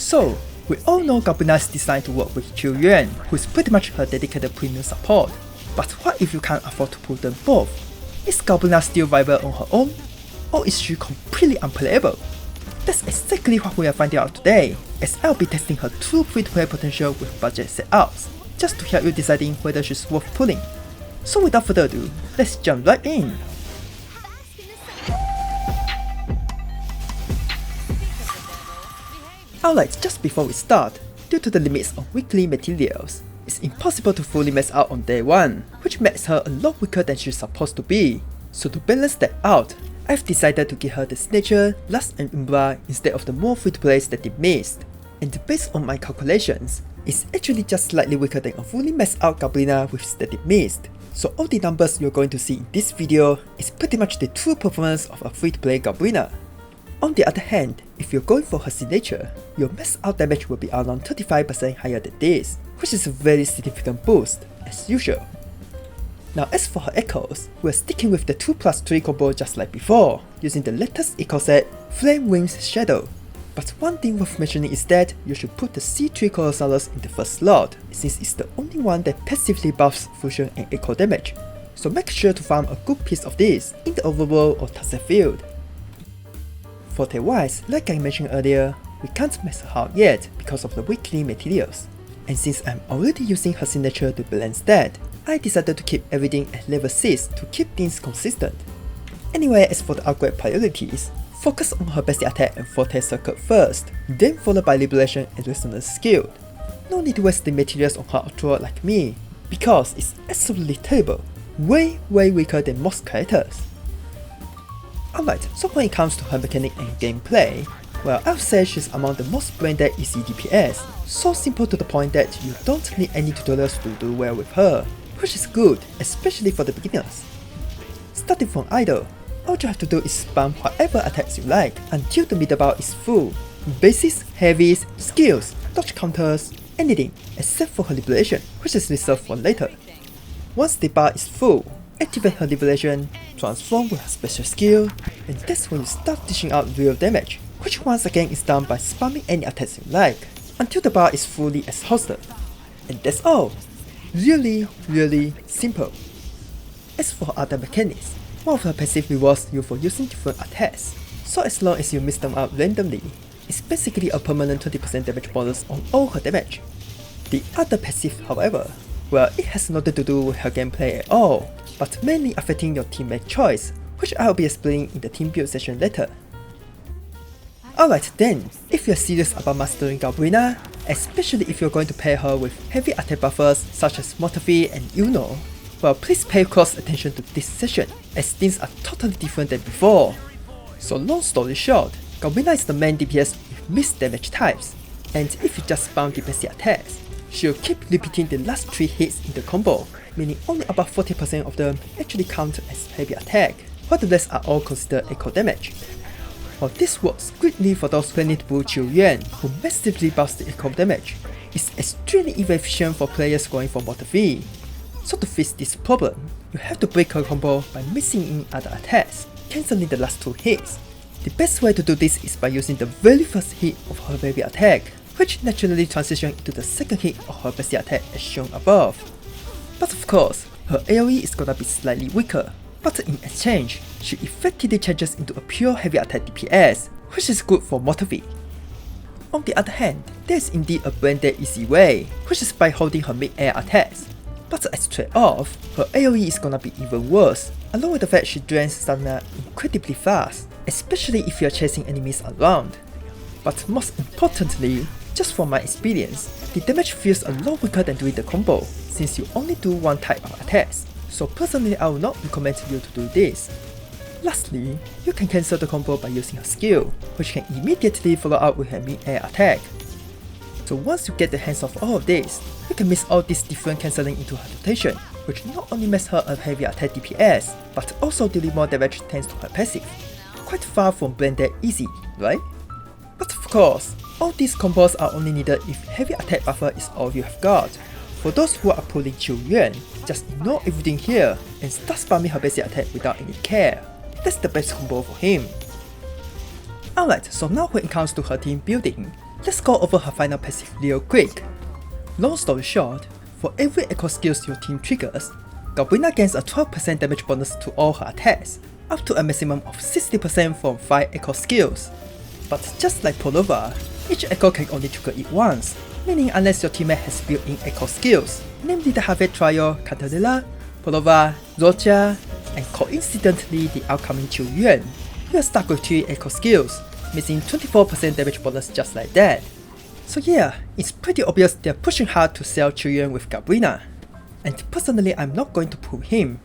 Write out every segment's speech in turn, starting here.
So, we all know Galbrena is designed to work with Qiuyuan, who is pretty much her dedicated premium support. But what if you can't afford to pull them both? Is Galbrena still viable on her own? Or is she completely unplayable? That's exactly what we are finding out today, as I'll be testing her true free-to-play potential with budget setups, just to help you deciding whether she's worth pulling. So without further ado, let's jump right in! Alright, just before we start, due to the limits of weekly materials, it's impossible to fully max out on day 1, which makes her a lot weaker than she's supposed to be. So to balance that out, I've decided to give her the signature Lust and Umbra instead of the more free-to-play Static Mist. And based on my calculations, it's actually just slightly weaker than a fully maxed out Galbrena with Static Mist. So all the numbers you're going to see in this video is pretty much the true performance of a free-to-play Galbrena. On the other hand, if you're going for her signature, your maxed out damage will be around 35% higher than this, which is a very significant boost, as usual. Now as for her echoes, we're sticking with the 2+3 combo just like before, using the latest echo set, Flame Wings Shadow. But one thing worth mentioning is that you should put the C3 Colossalus in the first slot, since it's the only one that passively buffs fusion and echo damage, so make sure to farm a good piece of this in the overworld or Tassel field. Forte wise, like I mentioned earlier, we can't max her out yet because of the weekly materials, and since I'm already using her signature to balance that, I decided to keep everything at level 6 to keep things consistent. Anyway, as for the upgrade priorities, focus on her basic attack and Forte circuit first, then followed by Liberation and Resonance skill. No need to waste the materials on her outro like me, because it's absolutely terrible, way weaker than most characters. Alright, so when it comes to her mechanic and gameplay, well, I'll say she's among the most brain-dead easy DPS, so simple to the point that you don't need any tutorials to do well with her, which is good, especially for the beginners. Starting from idle, all you have to do is spam whatever attacks you like until the middle bar is full. Basics, heavies, skills, dodge counters, anything except for her Liberation, which is reserved for later. Once the bar is full, activate her Liberation, transform with her special skill, and that's when you start dishing out real damage, which once again is done by spamming any attacks you like, until the bar is fully exhausted. And that's all. Really simple. As for other mechanics, one of her passive rewards you for using different attacks, so as long as you miss them out randomly, it's basically a permanent 20% damage bonus on all her damage. The other passive, however, well, it has nothing to do with her gameplay at all, but mainly affecting your teammate choice, which I'll be explaining in the team build session later. Alright then, if you're serious about mastering Galbrena, especially if you're going to pair her with heavy attack buffers such as Mortefi and Qiuyuan, well, please pay close attention to this session, as things are totally different than before. So long story short, Galbrena is the main DPS with mixed damage types, and if you just spam the basic attacks, she'll keep repeating the last 3 hits in the combo, meaning only about 40% of them actually count as heavy attack, while the rest are all considered echo damage. While this works greatly for those planning to pull Qiuyuan, who massively buffs the echo damage, it's extremely efficient for players going for Mortefi. So to fix this problem, you have to break her combo by mixing in other attacks, cancelling the last 2 hits. The best way to do this is by using the very first hit of her heavy attack, which naturally transitions into the second hit of her basic attack as shown above. But of course, her AoE is gonna be slightly weaker, but in exchange, she effectively changes into a pure heavy attack DPS, which is good for Mortefi. On the other hand, there is indeed a brain-dead easy way, which is by holding her mid-air attacks. But as trade-off, her AoE is gonna be even worse, along with the fact she drains stamina incredibly fast, especially if you're chasing enemies around. But most importantly, just from my experience, the damage feels a lot weaker than doing the combo, since you only do one type of attacks, so personally I would not recommend you to do this. Lastly, you can cancel the combo by using her skill, which can immediately follow up with her mid-air attack. So once you get the hands of all of this, you can mix all these different cancelling into her rotation, which not only makes her a heavy attack DPS, but also dealing more damage thanks to her passive. Quite far from brain-dead easy, right? But of course, all these combos are only needed if heavy attack buffer is all you have got. For those who are pulling Qiuyuan, just ignore everything here and start spamming her basic attack without any care. That's the best combo for him. Alright, so now when it comes to her team building, let's go over her final passive real quick. Long story short, for every echo skills your team triggers, Galbrena gains a 12% damage bonus to all her attacks, up to a maximum of 60% from 5 echo skills. But just like Phrolova, each echo can only trigger it once, meaning unless your teammate has built-in echo skills, namely the Harvest Trio, Cantarella, Phrolova, Rocha, and coincidentally the upcoming Qiuyuan, you are stuck with 3 echo skills, missing 24% damage bonus just like that. So yeah, it's pretty obvious they're pushing hard to sell Qiuyuan with Galbrena. And personally I'm not going to pull him.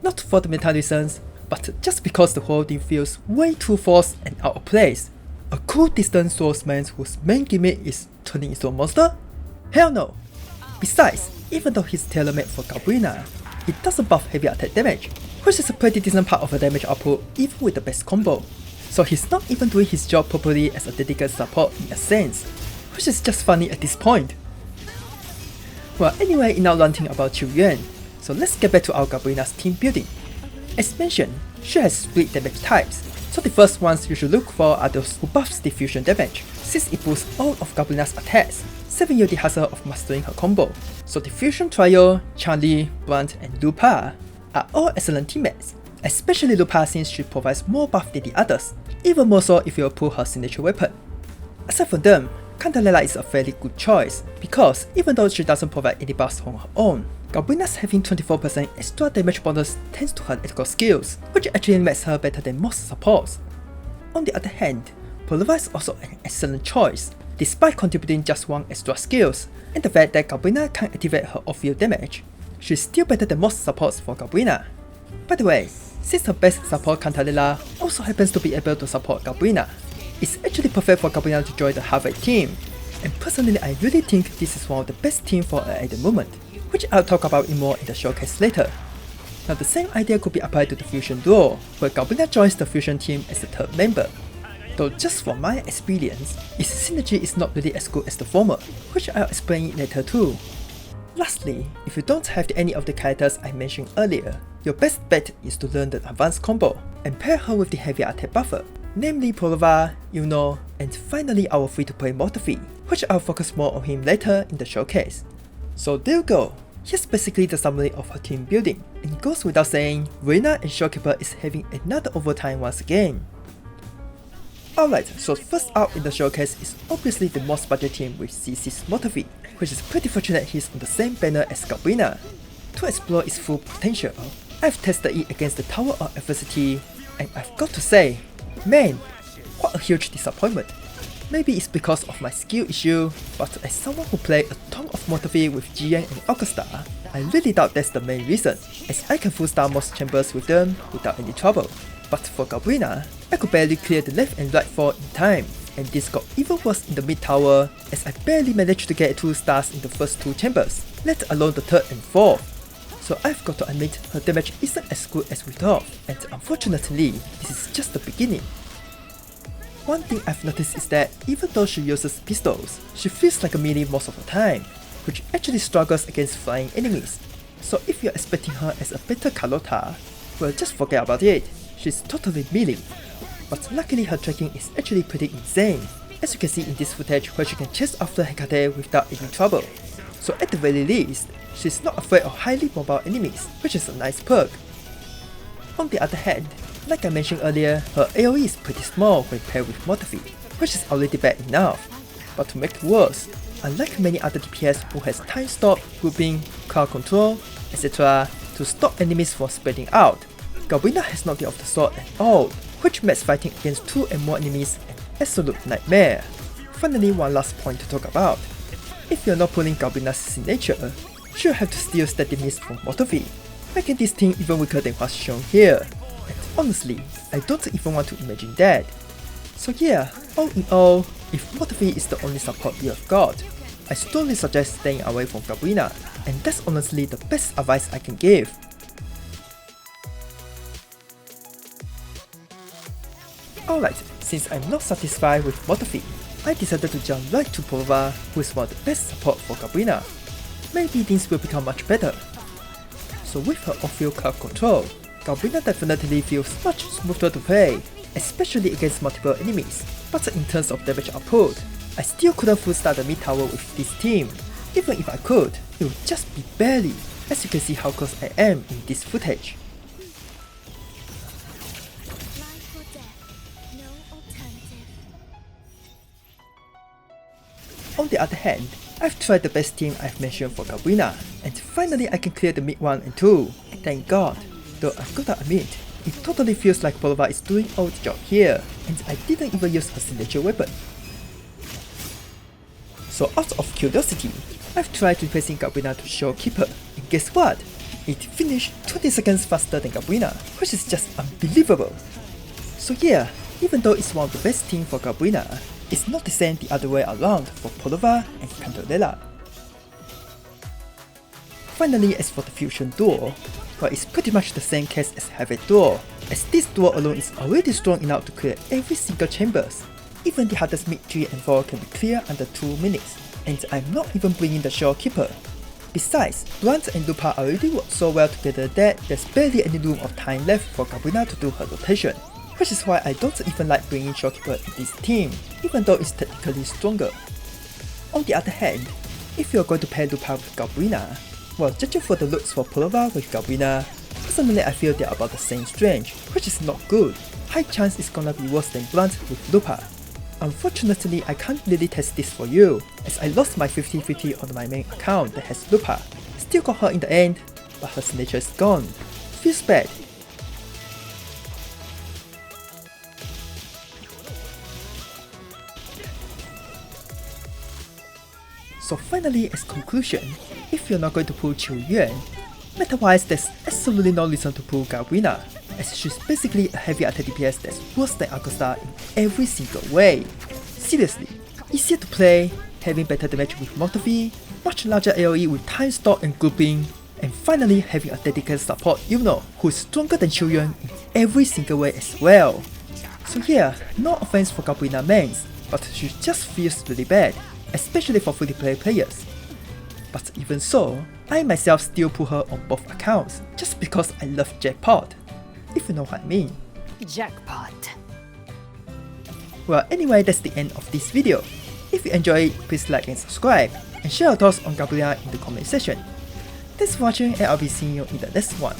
Not for the meta reasons, but just because the whole thing feels way too forced and out of place. A cool distant swordsman whose main gimmick is turning into a monster? Hell no! Besides, even though he's tailor-made for Galbrena, it doesn't buff heavy attack damage, which is a pretty decent part of the damage output even with the best combo. So he's not even doing his job properly as a dedicated support in a sense, which is just funny at this point. Well anyway, enough ranting about Qiuyuan, so let's get back to our Galbrena's team building. As mentioned, she has split damage types, so the first ones you should look for are those who buffs the fusion damage, since it boosts all of Galbrena's attacks, saving you the hassle of mastering her combo. So the fusion trio, Charlie, Brant, and Lupa are all excellent teammates, especially Lupa since she provides more buff than the others, even more so if you pull her signature weapon. Aside from them, Cantarella is a fairly good choice, because even though she doesn't provide any buffs on her own, Galbrena's having 24% extra damage bonus thanks to her echo skills, which actually makes her better than most supports. On the other hand, Phrolova is also an excellent choice, despite contributing just 1 extra skills, and the fact that Galbrena can't activate her off-field damage, she's still better than most supports for Galbrena. By the way, since her best support Cantarella also happens to be able to support Galbrena, it's actually perfect for Galbrena to join the Harvest team, and personally I really think this is one of the best teams for her at the moment, which I'll talk about in more in the showcase later. Now the same idea could be applied to the Fusion duo, where Galbrena joins the Fusion team as the third member. Though just from my experience, its synergy is not really as good as the former, which I'll explain later too. Lastly, if you don't have any of the characters I mentioned earlier, your best bet is to learn the advanced combo, and pair her with the heavy attack buffer, namely Phrolova, and finally our free-to-play Mortefi, which I'll focus more on him later in the showcase. So there you go, here's basically the summary of her team building, and it goes without saying, Verina and Shopkeeper is having another overtime once again. Alright, so first up in the showcase is obviously the most budget team with CC's Mortefi, which is pretty fortunate he's on the same banner as Galbrena. To explore its full potential, I've tested it against the Tower of Adversity, and I've got to say, man, what a huge disappointment. Maybe it's because of my skill issue, but as someone who played a ton of Mortefi with Qiuyuan and Augusta, I really doubt that's the main reason, as I can full star most chambers with them without any trouble. But for Galbrena, I could barely clear the left and right 4 in time, and this got even worse in the mid tower as I barely managed to get 2 stars in the first 2 chambers, let alone the 3rd and 4th. So I've got to admit her damage isn't as good as we thought, and unfortunately, this is just the beginning. One thing I've noticed is that even though she uses pistols, she feels like a melee most of the time, which actually struggles against flying enemies. So if you're expecting her as a better Carlotta, well just forget about it, she's totally melee. But luckily her tracking is actually pretty insane, as you can see in this footage where she can chase after Hecate without any trouble. So at the very least, she's not afraid of highly mobile enemies, which is a nice perk. On the other hand, like I mentioned earlier, her AoE is pretty small when paired with Mortefi, which is already bad enough. But to make it worse, unlike many other DPS who has time stop, grouping, crowd control, etc. to stop enemies from spreading out, Galbrena has nothing of the sort at all, which makes fighting against 2 and more enemies an absolute nightmare. Finally, one last point to talk about. If you're not pulling Galbrena's signature, she'll have to steal Static Mist from Mortefi, making this thing even weaker than what's shown here. And honestly, I don't even want to imagine that. So yeah, all in all, if Mortefi is the only support you have got, I strongly suggest staying away from Galbrena, and that's honestly the best advice I can give. Alright, since I'm not satisfied with Mortefi, I decided to jump right to Phrolova, who is one of the best support for Galbrena. Maybe things will become much better. So with her off-field crowd control, Galbrena definitely feels much smoother to play, especially against multiple enemies, but in terms of damage output, I still couldn't full start the mid tower with this team. Even if I could, it would just be barely, as you can see how close I am in this footage. On the other hand, I've tried the best team I've mentioned for Galbrena, and finally I can clear the mid 1 and 2. Thank God. Though I've gotta admit, it totally feels like Phrolova is doing all the job here, and I didn't even use her signature weapon. So out of curiosity, I've tried replacing Galbrena to Showkeeper, and guess what? It finished 20 seconds faster than Galbrena, which is just unbelievable. So yeah, even though it's one of the best teams for Galbrena, it's not the same the other way around for Phrolova and Cantarella. Finally, as for the fusion duo, well, it's pretty much the same case as Heavy duo, as this duo alone is already strong enough to clear every single chambers. Even the hardest mid 3 and 4 can be cleared under 2 minutes, and I'm not even bringing the Showkeeper. Besides, Brant and Lupa already work so well together that there's barely any room of time left for Galbrena to do her rotation, which is why I don't even like bringing Showkeeper in this team, even though it's technically stronger. On the other hand, if you're going to pair Lupa with Galbrena, well, judging for the looks for Phrolova with Galbrena, personally I feel they're about the same strength, which is not good. High chance it's gonna be worse than Brant with Lupa. Unfortunately, I can't really test this for you, as I lost my 50-50 on my main account that has Lupa. Still got her in the end, but her signature is gone. Feels bad. So finally, as conclusion, if you're not going to pull Qiuyuan, meta-wise there's absolutely no reason to pull Galbrena, as she's basically a heavy attack DPS that's worse than Agusta in every single way. Seriously, easier to play, having better damage with Mortefi, much larger AoE with time stalk and grouping, and finally having a dedicated support who is stronger than Qiuyuan in every single way as well. So yeah, no offense for Galbrena mains, but she just feels really bad, especially for free-to-play players. But even so, I myself still pull her on both accounts, just because I love Jackpot, if you know what I mean. Jackpot. Well, anyway, that's the end of this video. If you enjoyed it, please like and subscribe, and share your thoughts on Galbrena in the comment section. Thanks for watching, and I'll be seeing you in the next one.